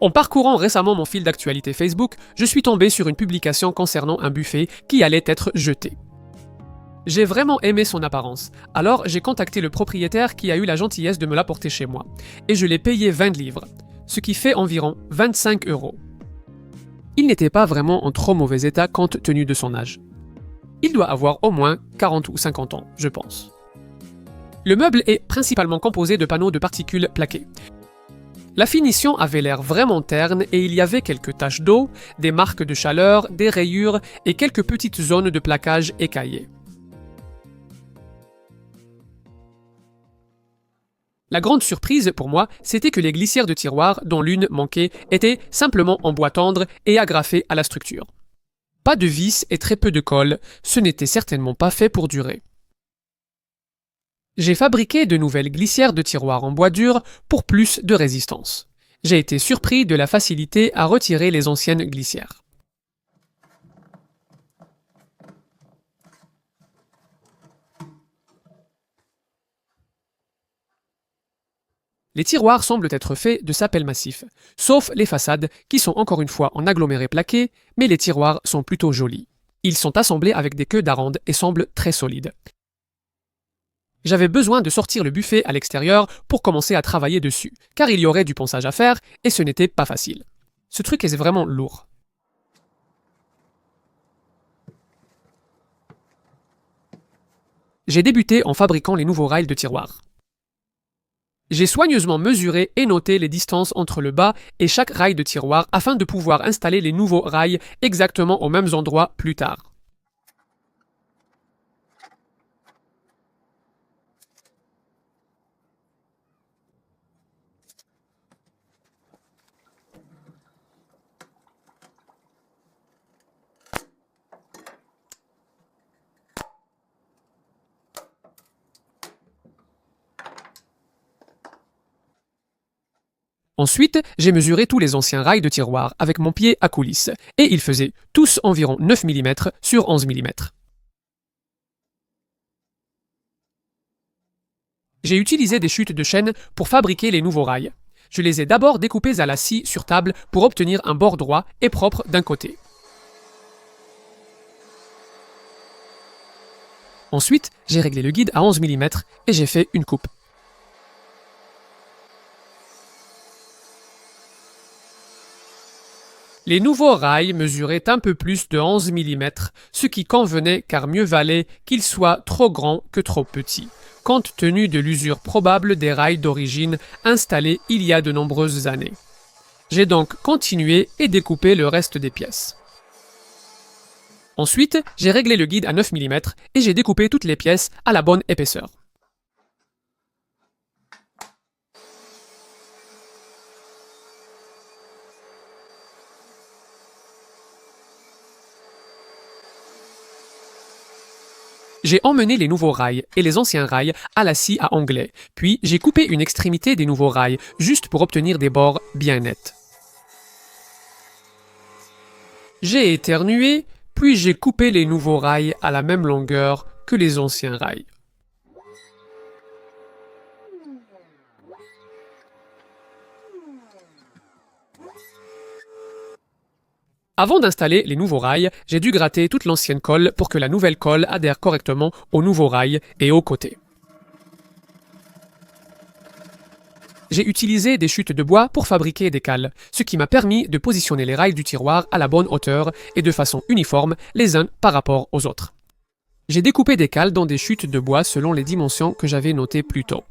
En parcourant récemment mon fil d'actualité Facebook, je suis tombé sur une publication concernant un buffet qui allait être jeté. J'ai vraiment aimé son apparence, alors j'ai contacté le propriétaire qui a eu la gentillesse de me l'apporter chez moi, et je l'ai payé 20 livres, ce qui fait environ 25 €. Il n'était pas vraiment en trop mauvais état compte tenu de son âge. Il doit avoir au moins 40 ou 50 ans, je pense. Le meuble est principalement composé de panneaux de particules plaqués. La finition avait l'air vraiment terne et il y avait quelques taches d'eau, des marques de chaleur, des rayures et quelques petites zones de plaquage écaillées. La grande surprise pour moi, c'était que les glissières de tiroir, dont l'une manquait, étaient simplement en bois tendre et agrafées à la structure. Pas de vis et très peu de colle, ce n'était certainement pas fait pour durer. J'ai fabriqué de nouvelles glissières de tiroir en bois dur pour plus de résistance. J'ai été surpris de la facilité à retirer les anciennes glissières. Les tiroirs semblent être faits de sapel massif, sauf les façades qui sont encore une fois en aggloméré plaqué, mais les tiroirs sont plutôt jolis. Ils sont assemblés avec des queues d'arandes et semblent très solides. J'avais besoin de sortir le buffet à l'extérieur pour commencer à travailler dessus, car il y aurait du ponçage à faire et ce n'était pas facile. Ce truc est vraiment lourd. J'ai débuté en fabriquant les nouveaux rails de tiroir. J'ai soigneusement mesuré et noté les distances entre le bas et chaque rail de tiroir afin de pouvoir installer les nouveaux rails exactement aux mêmes endroits plus tard. Ensuite, j'ai mesuré tous les anciens rails de tiroir avec mon pied à coulisse, et ils faisaient tous environ 9 mm sur 11 mm. J'ai utilisé des chutes de chaîne pour fabriquer les nouveaux rails. Je les ai d'abord découpés à la scie sur table pour obtenir un bord droit et propre d'un côté. Ensuite, j'ai réglé le guide à 11 mm et j'ai fait une coupe. Les nouveaux rails mesuraient un peu plus de 11 mm, ce qui convenait car mieux valait qu'ils soient trop grands que trop petits, compte tenu de l'usure probable des rails d'origine installés il y a de nombreuses années. J'ai donc continué et découpé le reste des pièces. Ensuite, j'ai réglé le guide à 9 mm et j'ai découpé toutes les pièces à la bonne épaisseur. J'ai emmené les nouveaux rails et les anciens rails à la scie à onglet, puis j'ai coupé une extrémité des nouveaux rails juste pour obtenir des bords bien nets. J'ai éternué, puis j'ai coupé les nouveaux rails à la même longueur que les anciens rails. Avant d'installer les nouveaux rails, j'ai dû gratter toute l'ancienne colle pour que la nouvelle colle adhère correctement aux nouveaux rails et aux côtés. J'ai utilisé des chutes de bois pour fabriquer des cales, ce qui m'a permis de positionner les rails du tiroir à la bonne hauteur et de façon uniforme les uns par rapport aux autres. J'ai découpé des cales dans des chutes de bois selon les dimensions que j'avais notées plus tôt.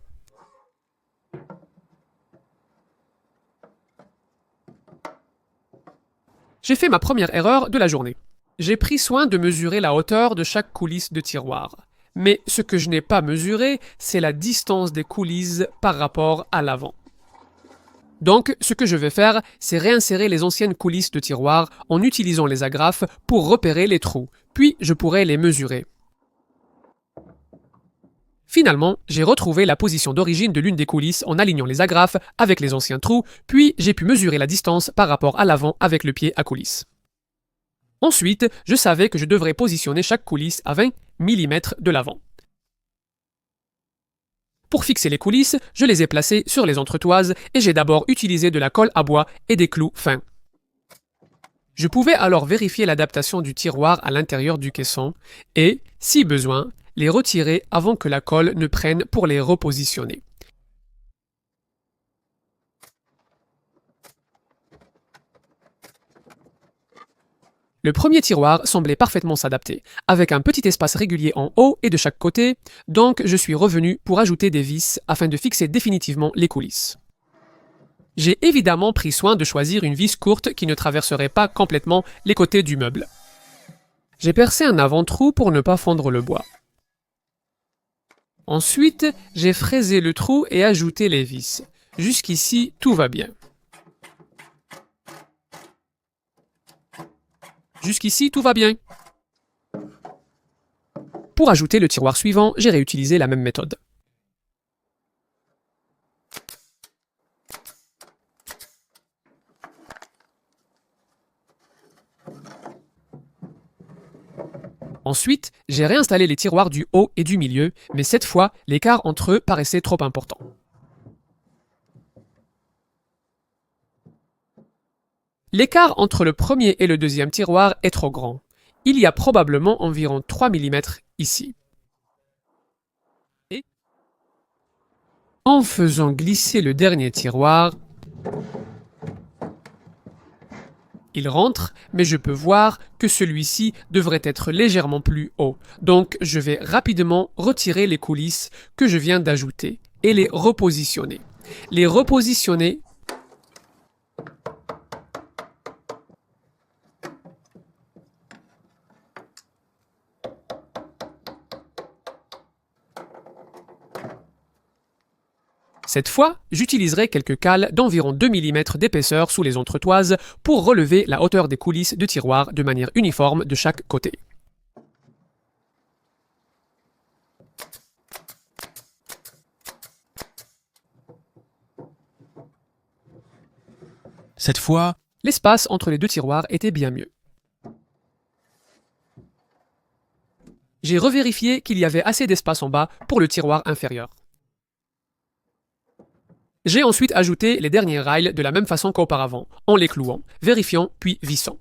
J'ai fait ma première erreur de la journée. J'ai pris soin de mesurer la hauteur de chaque coulisse de tiroir. Mais ce que je n'ai pas mesuré, c'est la distance des coulisses par rapport à l'avant. Donc, ce que je vais faire, c'est réinsérer les anciennes coulisses de tiroir en utilisant les agrafes pour repérer les trous, puis je pourrai les mesurer. Finalement, j'ai retrouvé la position d'origine de l'une des coulisses en alignant les agrafes avec les anciens trous, puis j'ai pu mesurer la distance par rapport à l'avant avec le pied à coulisse. Ensuite, je savais que je devrais positionner chaque coulisse à 20 mm de l'avant. Pour fixer les coulisses, je les ai placées sur les entretoises et j'ai d'abord utilisé de la colle à bois et des clous fins. Je pouvais alors vérifier l'adaptation du tiroir à l'intérieur du caisson et, si besoin, les retirer avant que la colle ne prenne pour les repositionner. Le premier tiroir semblait parfaitement s'adapter, avec un petit espace régulier en haut et de chaque côté, donc je suis revenu pour ajouter des vis afin de fixer définitivement les coulisses. J'ai évidemment pris soin de choisir une vis courte qui ne traverserait pas complètement les côtés du meuble. J'ai percé un avant-trou pour ne pas fondre le bois. Ensuite, j'ai fraisé le trou et ajouté les vis. Jusqu'ici, tout va bien. Jusqu'ici, tout va bien. Pour ajouter le tiroir suivant, j'ai réutilisé la même méthode. Ensuite, j'ai réinstallé les tiroirs du haut et du milieu, mais cette fois, l'écart entre eux paraissait trop important. L'écart entre le premier et le deuxième tiroir est trop grand. Il y a probablement environ 3 mm ici. Et en faisant glisser le dernier tiroir, il rentre, mais je peux voir que celui-ci devrait être légèrement plus haut. Donc je vais rapidement retirer les coulisses que je viens d'ajouter et les repositionner. Les repositionner Cette fois, j'utiliserai quelques cales d'environ 2 mm d'épaisseur sous les entretoises pour relever la hauteur des coulisses de tiroir de manière uniforme de chaque côté. Cette fois, l'espace entre les deux tiroirs était bien mieux. J'ai revérifié qu'il y avait assez d'espace en bas pour le tiroir inférieur. J'ai ensuite ajouté les derniers rails de la même façon qu'auparavant, en les clouant, vérifiant puis vissant.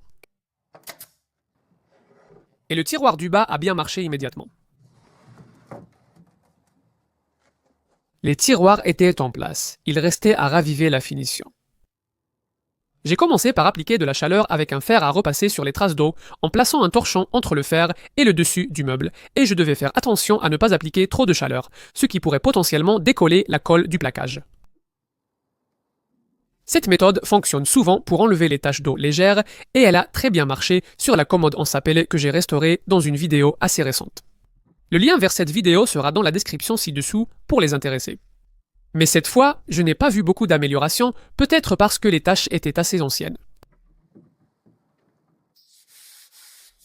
Et le tiroir du bas a bien marché immédiatement. Les tiroirs étaient en place, il restait à raviver la finition. J'ai commencé par appliquer de la chaleur avec un fer à repasser sur les traces d'eau en plaçant un torchon entre le fer et le dessus du meuble, et je devais faire attention à ne pas appliquer trop de chaleur, ce qui pourrait potentiellement décoller la colle du plaquage. Cette méthode fonctionne souvent pour enlever les taches d'eau légères et elle a très bien marché sur la commode en sapel que j'ai restaurée dans une vidéo assez récente. Le lien vers cette vidéo sera dans la description ci-dessous pour les intéressés. Mais cette fois, je n'ai pas vu beaucoup d'améliorations, peut-être parce que les taches étaient assez anciennes.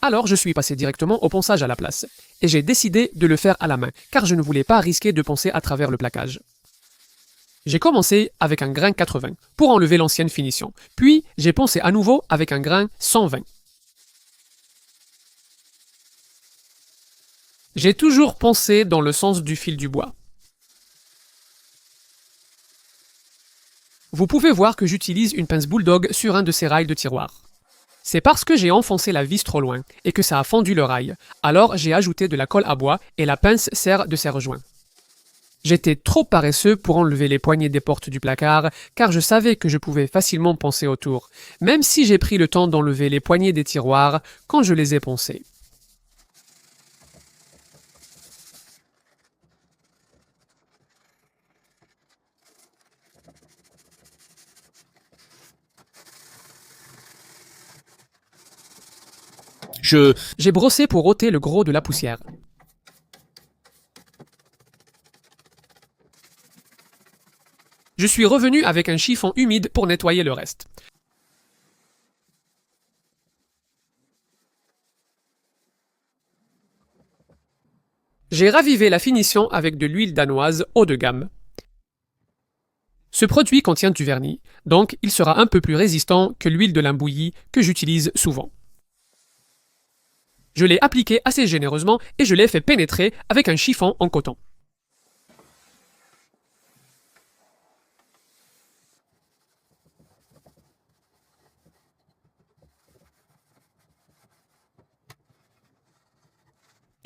Alors je suis passé directement au ponçage à la place, et j'ai décidé de le faire à la main, car je ne voulais pas risquer de poncer à travers le plaquage. J'ai commencé avec un grain 80 pour enlever l'ancienne finition, puis j'ai poncé à nouveau avec un grain 120. J'ai toujours poncé dans le sens du fil du bois. Vous pouvez voir que j'utilise une pince bulldog sur un de ces rails de tiroir. C'est parce que j'ai enfoncé la vis trop loin et que ça a fendu le rail, alors j'ai ajouté de la colle à bois et la pince sert de serre-joint. J'étais trop paresseux pour enlever les poignées des portes du placard, car je savais que je pouvais facilement poncer autour, même si j'ai pris le temps d'enlever les poignées des tiroirs quand je les ai poncés. J'ai brossé pour ôter le gros de la poussière. Je suis revenu avec un chiffon humide pour nettoyer le reste. J'ai ravivé la finition avec de l'huile danoise haut de gamme. Ce produit contient du vernis, donc il sera un peu plus résistant que l'huile de lin bouillie que j'utilise souvent. Je l'ai appliqué assez généreusement et je l'ai fait pénétrer avec un chiffon en coton.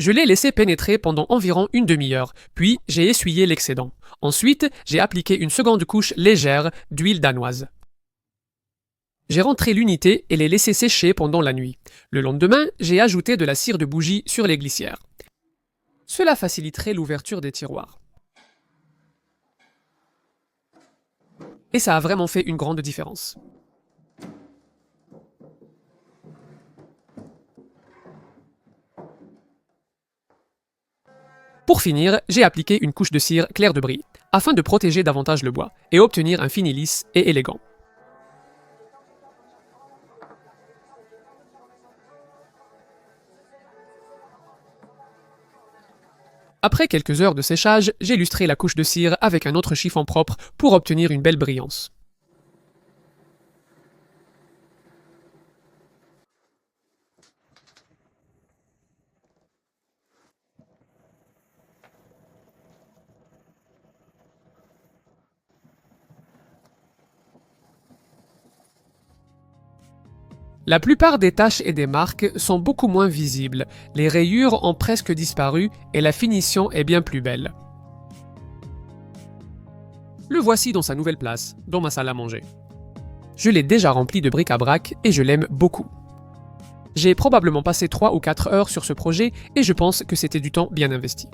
Je l'ai laissé pénétrer pendant environ une demi-heure, puis j'ai essuyé l'excédent. Ensuite, j'ai appliqué une seconde couche légère d'huile danoise. J'ai rentré l'unité et l'ai laissé sécher pendant la nuit. Le lendemain, j'ai ajouté de la cire de bougie sur les glissières. Cela faciliterait l'ouverture des tiroirs. Et ça a vraiment fait une grande différence. Pour finir, j'ai appliqué une couche de cire clair de brie, afin de protéger davantage le bois et obtenir un fini lisse et élégant. Après quelques heures de séchage, j'ai lustré la couche de cire avec un autre chiffon propre pour obtenir une belle brillance. La plupart des taches et des marques sont beaucoup moins visibles, les rayures ont presque disparu et la finition est bien plus belle. Le voici dans sa nouvelle place, dans ma salle à manger. Je l'ai déjà rempli de bric-à-brac et je l'aime beaucoup. J'ai probablement passé 3 ou 4 heures sur ce projet et je pense que c'était du temps bien investi.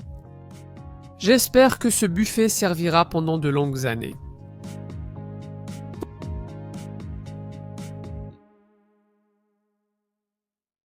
J'espère que ce buffet servira pendant de longues années.